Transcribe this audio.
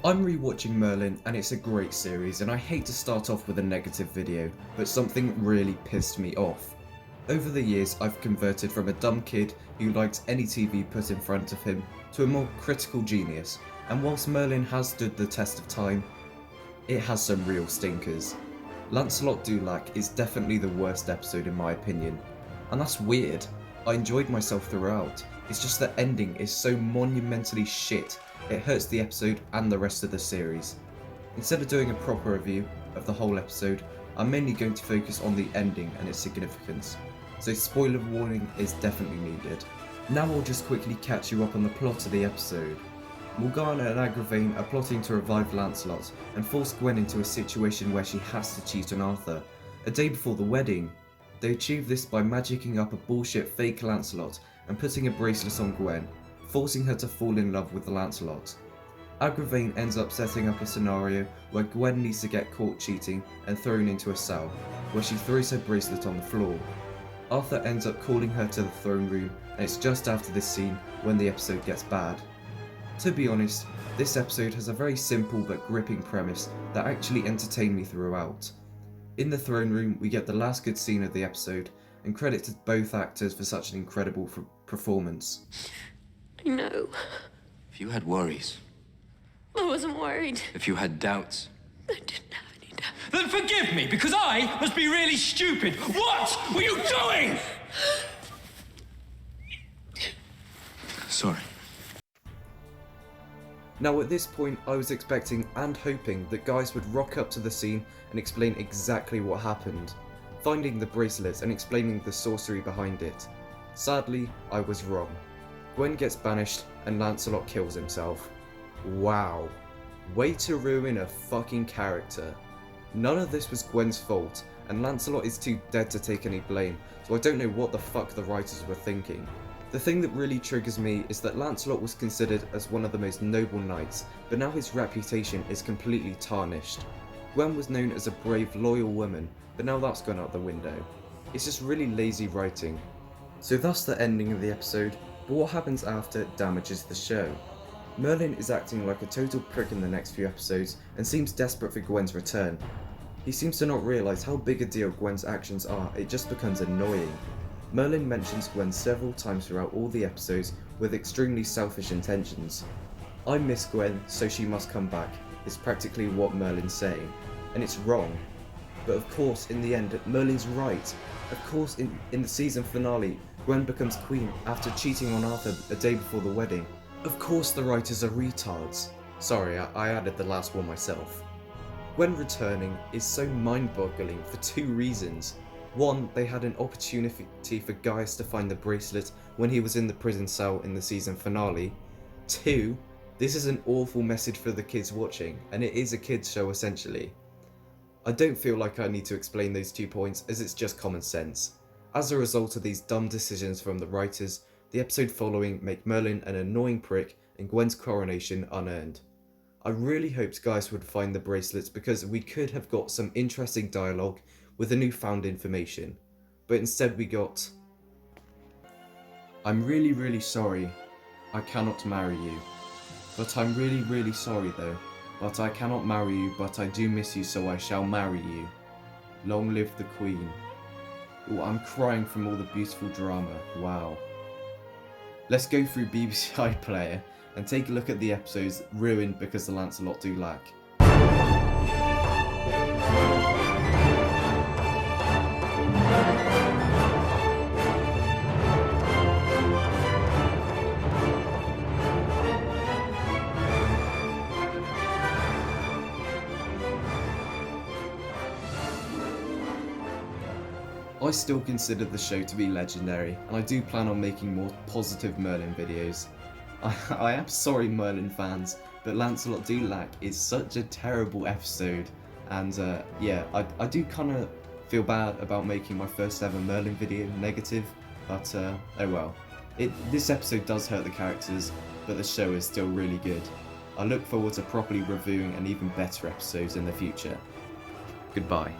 I'm rewatching Merlin and it's a great series, and I hate to start off with a negative video, but something really pissed me off. Over the years I've converted from a dumb kid who liked any TV put in front of him to a more critical genius, and whilst Merlin has stood the test of time, it has some real stinkers. Lancelot du Lac is definitely the worst episode in my opinion, and that's weird. I enjoyed myself throughout, it's just the ending is so monumentally shit, it hurts the episode and the rest of the series. Instead of doing a proper review of the whole episode, I'm mainly going to focus on the ending and its significance, so spoiler warning is definitely needed. Now I'll just quickly catch you up on the plot of the episode. Morgana and Agravain are plotting to revive Lancelot and force Gwen into a situation where she has to cheat on Arthur, a day before the wedding. They achieve this by magicking up a bullshit fake Lancelot and putting a bracelet on Gwen, forcing her to fall in love with Lancelot. Agravain ends up setting up a scenario where Gwen needs to get caught cheating and thrown into a cell, where she throws her bracelet on the floor. Arthur ends up calling her to the throne room, and it's just after this scene when the episode gets bad. To be honest, this episode has a very simple but gripping premise that actually entertained me throughout. In the throne room, we get the last good scene of the episode, and credit to both actors for such an incredible performance. I know. If you had worries, I wasn't worried. if you had doubts, I didn't have any doubt. Then forgive me, because I must be really stupid. What were you doing? sorry. Now at this point I was expecting and hoping that guys would rock up to the scene and explain exactly what happened, finding the bracelets and explaining the sorcery behind it. Sadly, I was wrong. Gwen gets banished and Lancelot kills himself. Wow. Way to ruin a fucking character. None of this was Gwen's fault, and Lancelot is too dead to take any blame, so I don't know what the fuck the writers were thinking. The thing that really triggers me is that Lancelot was considered as one of the most noble knights, but now his reputation is completely tarnished. Gwen was known as a brave, loyal woman, but now that's gone out the window. It's just really lazy writing. So that's the ending of the episode, but what happens after damages the show. Merlin is acting like a total prick in the next few episodes and seems desperate for Gwen's return. He seems to not realise how big a deal Gwen's actions are, it just becomes annoying. Merlin mentions Gwen several times throughout all the episodes with extremely selfish intentions. I miss Gwen, so she must come back, is practically what Merlin's saying, and it's wrong. But of course in the end Merlin's right. Of course in the season finale Gwen becomes queen after cheating on Arthur a day before the wedding. Of course the writers are retards. Sorry, I added the last one myself. Gwen returning is so mind-boggling for two reasons. One, they had an opportunity for Gaius to find the bracelet when he was in the prison cell in the season finale. Two, this is an awful message for the kids watching, and it is a kids show essentially. I don't feel like I need to explain those 2 points as it's just common sense. As a result of these dumb decisions from the writers, the episode following make Merlin an annoying prick and Gwen's coronation unearned. I really hoped Gaius would find the bracelets because we could have got some interesting dialogue with the newfound information, but instead we got, "I'm really sorry, I cannot marry you. But I'm really sorry though, but I cannot marry you, but I do miss you so I shall marry you. Long live the Queen." Ooh, I'm crying from all the beautiful drama, wow. Let's go through BBC iPlayer and take a look at the episodes ruined because of Lancelot du Lac. I still consider the show to be legendary, and I do plan on making more positive Merlin videos. I am sorry Merlin fans, but Lancelot du Lac is such a terrible episode, and yeah, I do kind of feel bad about making my first ever Merlin video negative, but oh well. This episode does hurt the characters, but the show is still really good. I look forward to properly reviewing and even better episodes in the future. Goodbye.